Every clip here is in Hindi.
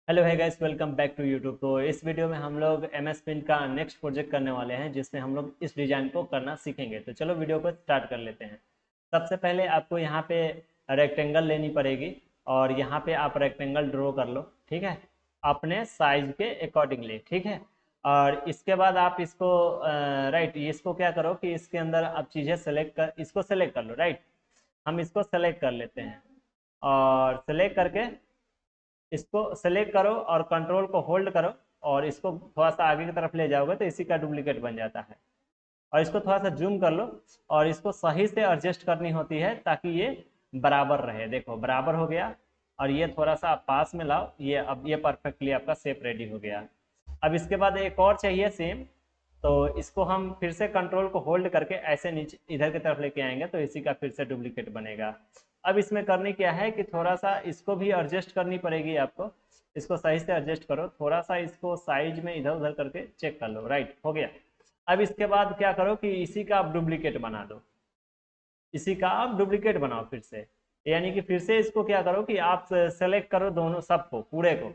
Hello hi guys, welcome back to YouTube. तो इस वीडियो में हम लोग MS पेंट का नेक्स्ट प्रोजेक्ट करने वाले हैं, जिसमें हम लोग इस डिज़ाइन को करना सीखेंगे। तो चलो वीडियो को स्टार्ट कर लेते हैं। सबसे पहले आपको यहाँ पे रेक्टेंगल लेनी पड़ेगी और यहाँ पे आप रेक्टेंगल ड्रॉ कर लो, ठीक है, अपने साइज के अकॉर्डिंगली, ठीक है। और इसके बाद आप इसको राइट, इसको क्या करो कि इसके अंदर आप चीज़ें इसको सेलेक्ट कर लो, राइट। हम इसको सेलेक्ट कर लेते हैं और सेलेक्ट करके इसको सेलेक्ट करो और कंट्रोल को होल्ड करो और इसको थोड़ा सा आगे की तरफ ले जाओगे तो इसी का डुप्लीकेट बन जाता है। और इसको थोड़ा सा जूम कर लो और इसको सही से एडजस्ट करनी होती है ताकि ये बराबर रहे। देखो बराबर हो गया। और ये थोड़ा सा आप पास में लाओ, ये अब ये परफेक्टली आपका शेप रेडी हो गया। अब इसके बाद एक और चाहिए सेम। तो इसको हम फिर से कंट्रोल को होल्ड करके ऐसे नीचे इधर की तरफ लेके आएंगे तो इसी का फिर से डुप्लीकेट बनेगा। अब इसमें करनी क्या है कि थोड़ा सा इसको भी एडजस्ट करनी पड़ेगी आपको। इसको सही से एडजस्ट करो, थोड़ा सा इसको साइज में इधर उधर करके चेक कर लो। राइट, हो गया। अब इसके बाद क्या करो कि इसी का आप डुप्लीकेट बना दो। इसी का आप डुप्लीकेट बनाओ फिर से, यानी कि फिर से इसको क्या करो कि आप सेलेक्ट करो दोनों सबको, पूरे को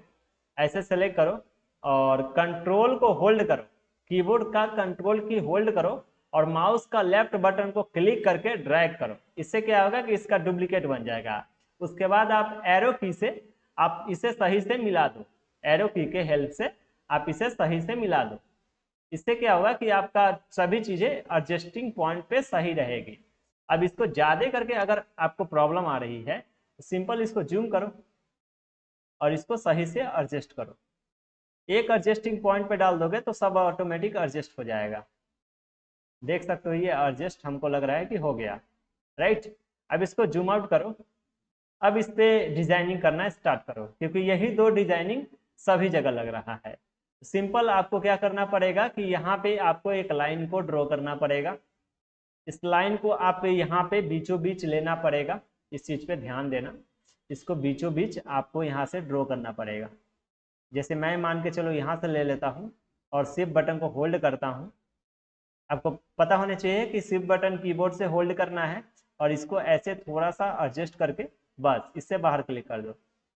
ऐसे सेलेक्ट करो और कंट्रोल को होल्ड करो। कीबोर्ड का कंट्रोल की होल्ड करो और माउस का लेफ्ट बटन को क्लिक करके ड्रैग करो। इससे क्या होगा कि इसका डुप्लीकेट बन जाएगा। उसके बाद आप एरो की से आप इसे सही से मिला दो। एरो की के हेल्प से आप इसे सही से मिला दो। इससे क्या होगा कि आपका सभी चीजें एडजस्टिंग पॉइंट पे सही रहेगी। अब इसको ज्यादा करके अगर आपको प्रॉब्लम आ रही है तो सिंपल इसको जूम करो और इसको सही से एडजस्ट करो। एक एडजस्टिंग पॉइंट पे डाल दोगे तो सब ऑटोमेटिक एडजस्ट हो जाएगा। देख सकते हो ये एडजस्ट हमको लग रहा है कि हो गया। राइट, अब इसको जूम आउट करो। अब इस पे डिजाइनिंग करना स्टार्ट करो, क्योंकि यही दो डिजाइनिंग सभी जगह लग रहा है। सिंपल आपको क्या करना पड़ेगा कि यहाँ पे आपको एक लाइन को ड्रॉ करना पड़ेगा। इस लाइन को आप यहाँ पे बीचों बीच लेना पड़ेगा। इस चीज पे ध्यान देना। इसको बीचों बीच आपको यहाँ से ड्रॉ करना पड़ेगा। जैसे मैं मान के चलो यहाँ से ले लेता हूँ और शिफ्ट बटन को होल्ड करता हूँ। आपको पता होना चाहिए कि शिफ्ट बटन कीबोर्ड से होल्ड करना है और इसको ऐसे थोड़ा सा एडजस्ट करके बस इससे बाहर क्लिक कर दो।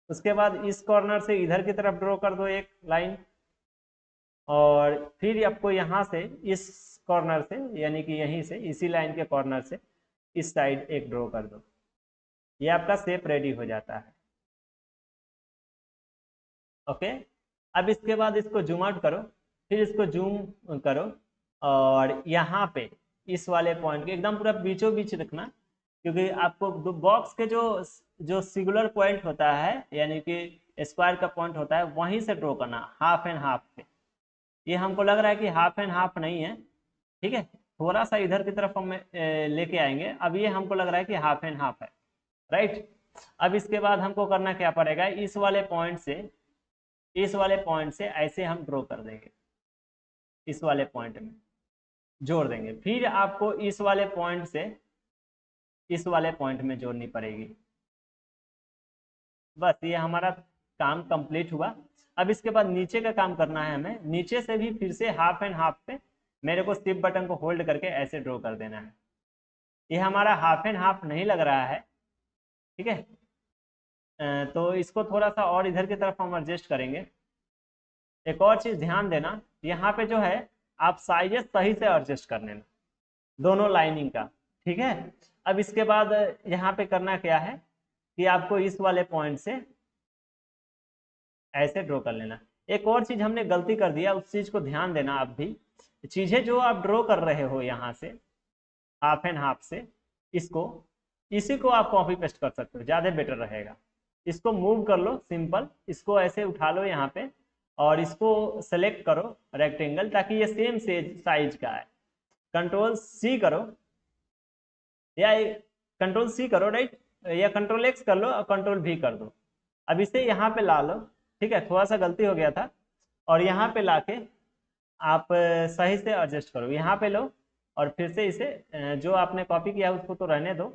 उसके बाद इस कॉर्नर से इधर की तरफ ड्रॉ कर दो एक लाइन और फिर आपको यहाँ से इस कॉर्नर से, यानी कि यहीं से इसी लाइन के कॉर्नर से इस साइड एक ड्रॉ कर दो। ये आपका शेप रेडी हो जाता है। ओके, अब इसके बाद इसको जूम आउट करो, फिर इसको जूम करो और यहाँ पे इस वाले पॉइंट के एकदम पूरा बीचों बीच रखना, क्योंकि आपको बॉक्स के जो जो सिंगुलर पॉइंट होता है, यानी कि स्क्वायर का पॉइंट होता है, वहीं से ड्रॉ करना हाफ एंड हाफ पे। ये हमको लग रहा है कि हाफ एंड हाफ नहीं है, ठीक है। थोड़ा सा इधर की तरफ हम लेके आएंगे। अब ये हमको लग रहा है कि हाफ एंड हाफ है। राइट, अब इसके बाद हमको करना क्या पड़ेगा, इस वाले पॉइंट से ऐसे हम ड्रॉ कर देंगे। इस वाले पॉइंट में जोड़ देंगे, फिर आपको इस वाले पॉइंट से इस वाले पॉइंट में जोड़नी पड़ेगी। बस ये हमारा काम कंप्लीट हुआ। अब इसके बाद नीचे का काम करना है हमें। नीचे से भी फिर से हाफ एंड हाफ पे मेरे को शिफ्ट बटन को होल्ड करके ऐसे ड्रॉ कर देना है। ये हमारा हाफ एंड हाफ नहीं लग रहा है, ठीक है। तो इसको थोड़ा सा और इधर की तरफ हम एडजस्ट करेंगे। एक और चीज ध्यान देना, यहाँ पे जो है आप साइजेस सही से एडजस्ट कर लेना दोनों लाइनिंग का, ठीक है। अब इसके बाद यहाँ पे करना क्या है कि आपको इस वाले पॉइंट से ऐसे ड्रॉ कर लेना। एक और चीज हमने गलती कर दिया, उस चीज को ध्यान देना आप भी। चीजें जो आप ड्रॉ कर रहे हो यहाँ से हाफ एंड हाफ से, इसको इसी को आप कॉपी पेस्ट कर सकते हो, ज्यादा बेटर रहेगा। इसको मूव कर लो, सिंपल इसको ऐसे उठा लो यहाँ पे और इसको सेलेक्ट करो रेक्टेंगल, ताकि ये सेम साइज का है। कंट्रोल सी करो या कंट्रोल सी करो, राइट, या कंट्रोल एक्स कर लो और कंट्रोल भी कर दो। अब इसे यहाँ पे ला लो, ठीक है, थोड़ा सा गलती हो गया था। और यहाँ पे लाके आप सही से एडजस्ट करो, यहाँ पे लो और फिर से इसे जो आपने कॉपी किया है उसको तो रहने दो,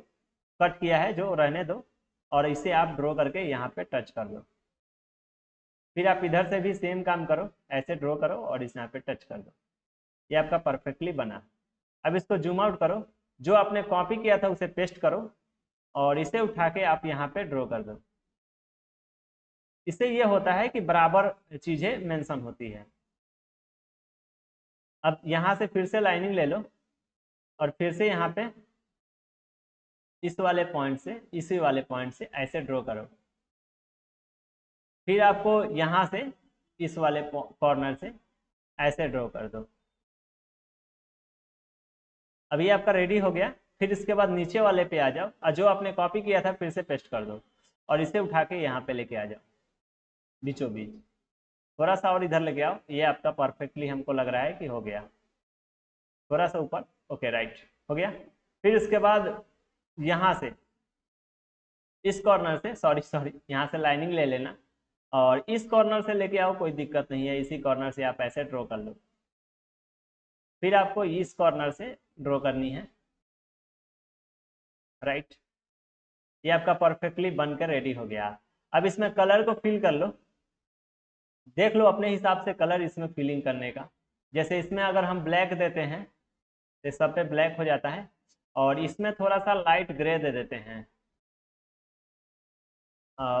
कट किया है जो रहने दो, और इसे आप ड्रॉ करके यहाँ पे टच कर दो। फिर आप इधर से भी सेम काम करो, ऐसे ड्रॉ करो और इस यहाँ पे टच कर दो। ये आपका परफेक्टली बना। अब इसको जूम आउट करो, जो आपने कॉपी किया था उसे पेस्ट करो और इसे उठा के आप यहाँ पे ड्रॉ कर दो। इससे ये होता है कि बराबर चीजें मेंशन होती है। अब यहाँ से फिर से लाइनिंग ले लो और फिर से यहाँ पे इस वाले पॉइंट से इसी वाले पॉइंट से ऐसे ड्रॉ करो। फिर आपको यहाँ से इस वाले कॉर्नर से ऐसे ड्रॉ कर दो। अभी आपका रेडी हो गया। फिर इसके बाद नीचे वाले पे आ जाओ और जो आपने कॉपी किया था फिर से पेस्ट कर दो और इसे उठा के यहाँ पे लेके आ जाओ बीचों बीच। थोड़ा सा और इधर लेके आओ। ये आपका परफेक्टली हमको लग रहा है कि हो गया। थोड़ा सा ऊपर। ओके राइट, हो गया। फिर इसके बाद यहाँ से इस कॉर्नर से सॉरी सॉरी यहाँ से लाइनिंग ले लेना और इस कॉर्नर से लेके आओ, कोई दिक्कत नहीं है। इसी कॉर्नर से आप ऐसे ड्रॉ कर लो। फिर आपको इस कॉर्नर से ड्रॉ करनी है, राइट। ये आपका परफेक्टली बनकर रेडी हो गया। अब इसमें कलर को फिल कर लो। देख लो अपने हिसाब से कलर इसमें फिलिंग करने का। जैसे इसमें अगर हम ब्लैक देते हैं तो सब पे ब्लैक हो जाता है और इसमें थोड़ा सा लाइट ग्रे दे देते हैं।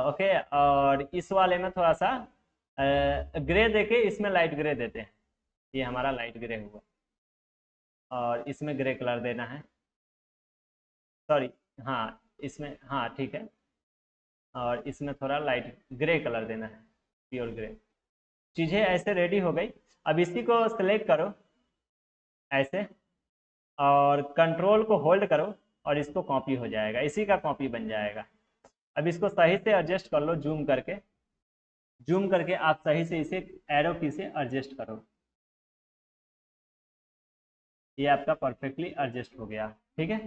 ओके, और इस वाले में थोड़ा सा ग्रे देके इसमें लाइट ग्रे देते हैं। ये हमारा लाइट ग्रे हुआ और इसमें ग्रे कलर देना है। सॉरी, हाँ इसमें, हाँ ठीक है। और इसमें थोड़ा लाइट ग्रे कलर देना है, प्योर ग्रे। चीज़ें ऐसे रेडी हो गई। अब इसी को सिलेक्ट करो ऐसे और कंट्रोल को होल्ड करो और इसको कॉपी हो जाएगा, इसी का कॉपी बन जाएगा। अब इसको सही से एडजस्ट कर लो, जूम करके आप सही से इसे एरो की से एडजस्ट करो। ये आपका परफेक्टली एडजस्ट हो गया, ठीक है।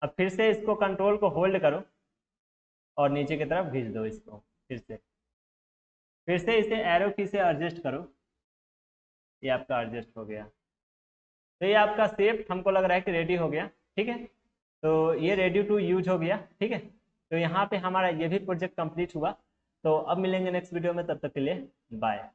अब फिर से इसको कंट्रोल को होल्ड करो और नीचे की तरफ खींच दो इसको। फिर से इसे एरो की से एडजस्ट करो। ये आपका एडजस्ट हो गया। तो ये आपका शेप हमको लग रहा है कि रेडी हो गया, ठीक है। तो ये रेडी टू यूज हो गया, ठीक है। तो यहाँ पे हमारा ये भी प्रोजेक्ट कंप्लीट हुआ। तो अब मिलेंगे नेक्स्ट वीडियो में, तब तक के लिए बाय।